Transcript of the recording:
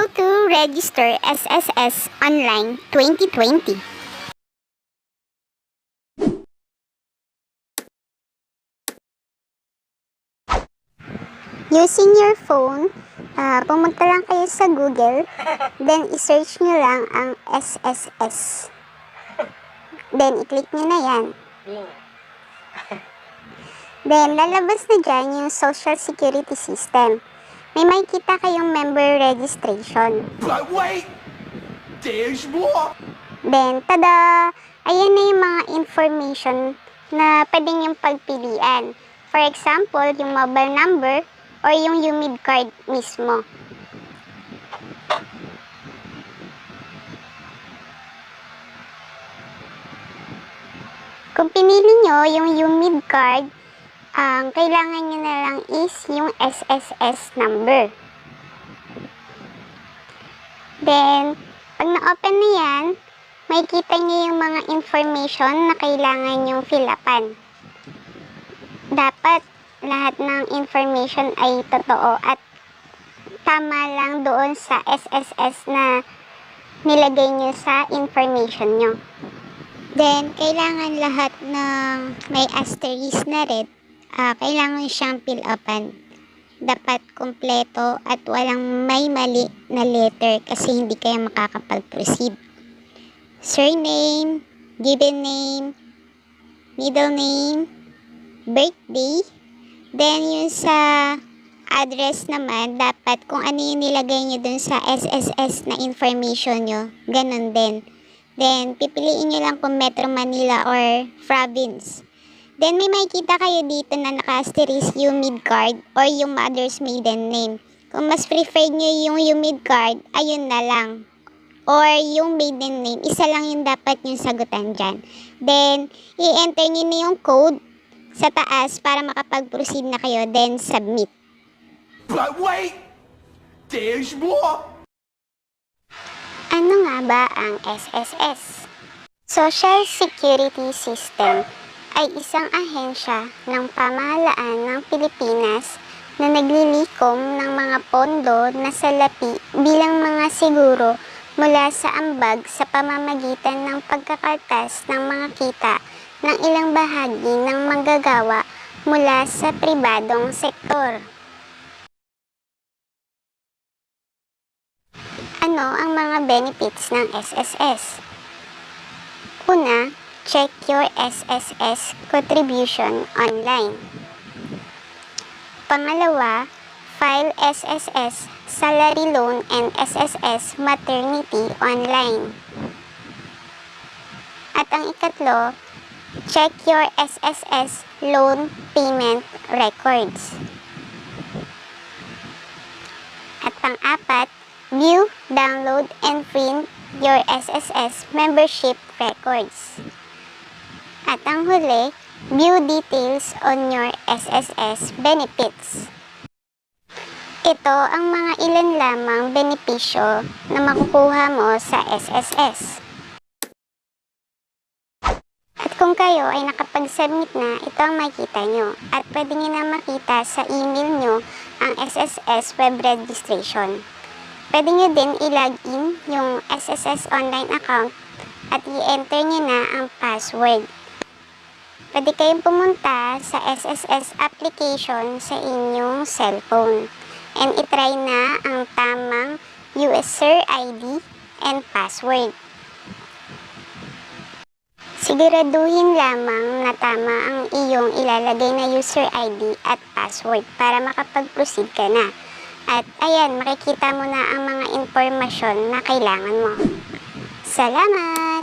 How to register SSS Online 2020. Using your phone, pumunta lang kayo sa Google, then i-search nyo lang ang SSS. Then, i-click nyo na yan. Then, lalabas na dyan yung Social Security System. May makikita kayong member registration. But wait! There's more! Then, tada! Ayan na yung mga information na pwede niyong pagpilian. For example, yung mobile number or yung UMID card mismo. Kung pinili nyo yung UMID card, ang kailangan nyo na lang is yung SSS number. Then, pag na-open na yan, makikita nyo yung mga information na kailangan nyong fill upan. Dapat lahat ng information ay totoo at tama lang doon sa SSS na nilagay nyo sa information nyo. Then, kailangan lahat ng may asterisk na red, kailangan siyang fill upan. Dapat kumpleto at walang may mali na letter kasi hindi kayo makakapag-proceed. Surname, given name, middle name, birthday, then yung sa address naman, dapat kung ano yung nilagay nyo dun sa SSS na information nyo, ganun din. Then, pipiliin nyo lang kung Metro Manila or province. Then, may makikita kayo dito na naka-asterisk UMID card or yung mother's maiden name. Kung mas preferred nyo yung UMID card, ayun na lang. Or yung maiden name, isa lang yung dapat yung sagutan dyan. Then, i-enter nyo na yung code sa taas para makapag-proceed na kayo. Then, submit. But wait! There's more! Ano nga ba ang SSS? Social Security System ay isang ahensya ng pamahalaan ng Pilipinas na naglilikom ng mga pondo na salapi bilang mga siguro mula sa ambag sa pamamagitan ng pagkakaltas ng mga kita ng ilang bahagi ng manggagawa mula sa pribadong sektor. Ano ang mga benefits ng SSS? Una, check your SSS contribution online. Pangalawa, file SSS salary loan and SSS Maternity online. At ang ikatlo, check your SSS loan payment records. At pang-apat, view, download, and print your SSS membership records. At ang huli, view details on your SSS benefits. Ito ang mga ilan lamang benepisyo na makukuha mo sa SSS. At kung kayo ay nakapag-submit na, ito ang makikita nyo. At pwede nyo na makita sa email nyo ang SSS web registration. Pwede nyo din i-login yung SSS online account at i-enter nyo na ang password. Pwede kayong pumunta sa SSS application sa inyong cellphone and itry na ang tamang user ID and password. Siguraduhin lamang na tama ang iyong ilalagay na user ID at password para makapag-proceed ka na. At ayan, makikita mo na ang mga impormasyon na kailangan mo. Salamat!